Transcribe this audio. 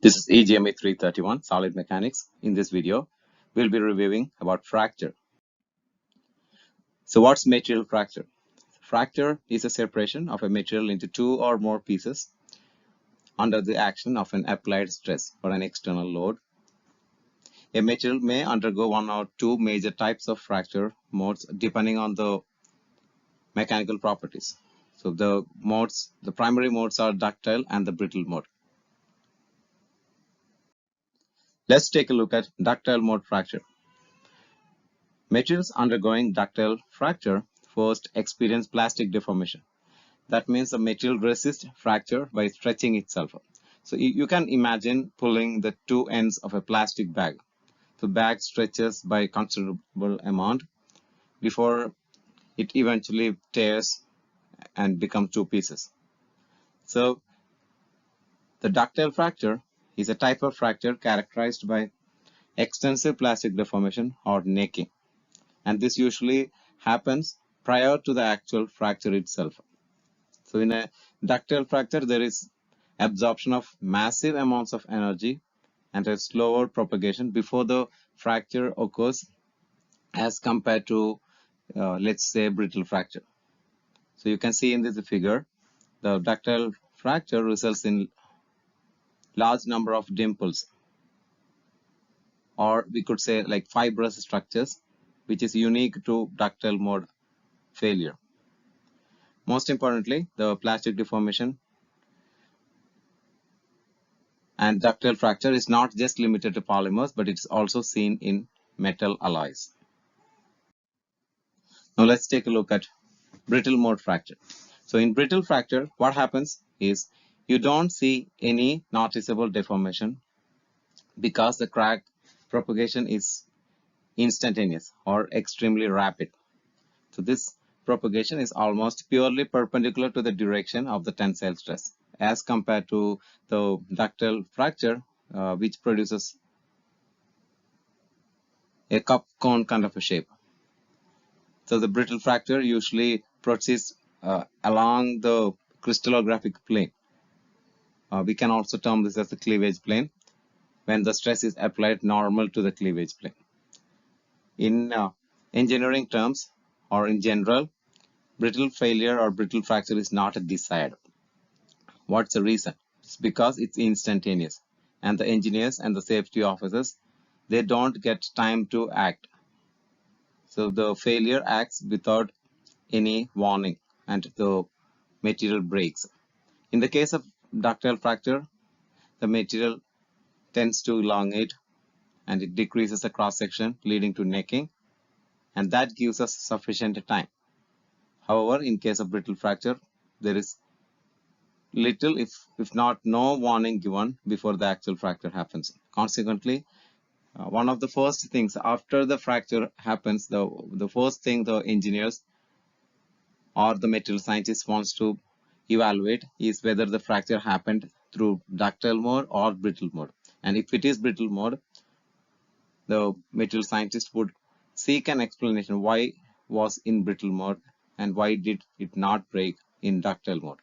This is EGME 331 Solid Mechanics. In this video, we'll be reviewing about fracture. So what's material fracture? Fracture is a separation of a material into two or more pieces under the action of an applied stress or an external load. A material may undergo one or two major types of fracture modes depending on the mechanical properties. So the primary modes are ductile and the brittle mode. Let's take a look at ductile mode fracture. Materials undergoing ductile fracture first experience plastic deformation. That means the material resists fracture by stretching itself. So you can imagine pulling the two ends of a plastic bag. The bag stretches by a considerable amount before it eventually tears and becomes two pieces. So the ductile fracture is a type of fracture characterized by extensive plastic deformation or necking. And this usually happens prior to the actual fracture itself. So in a ductile fracture, there is absorption of massive amounts of energy and a slower propagation before the fracture occurs as compared to, let's say, brittle fracture. So you can see in this figure, the ductile fracture results in large number of dimples, or we could say like fibrous structures, which is unique to ductile mode failure. Most importantly, the plastic deformation and ductile fracture is not just limited to polymers, but it's also seen in metal alloys. Now let's take a look at brittle mode fracture. So in brittle fracture, what happens is you don't see any noticeable deformation because the crack propagation is instantaneous or extremely rapid. So this propagation is almost purely perpendicular to the direction of the tensile stress as compared to the ductile fracture, which produces a cup cone kind of a shape. So the brittle fracture usually proceeds along the crystallographic plane. We can also term this as the cleavage plane when the stress is applied normal to the cleavage plane. In engineering terms or in general, brittle failure or brittle fracture is not desired. What's the reason? It's because it's instantaneous, and the engineers and the safety officers, they don't get time to act. So the failure acts without any warning and the material breaks. In the case of ductile fracture, the material tends to elongate and it decreases the cross section, leading to necking, and that gives us sufficient time. However, in case of brittle fracture, there is little, if not no warning given before the actual fracture happens. Consequently, one of the first things after the fracture happens, the first thing the engineers or the material scientist wants to evaluate is whether the fracture happened through ductile mode or brittle mode. And if it is brittle mode, the material scientist would seek an explanation why was in brittle mode and why did it not break in ductile mode.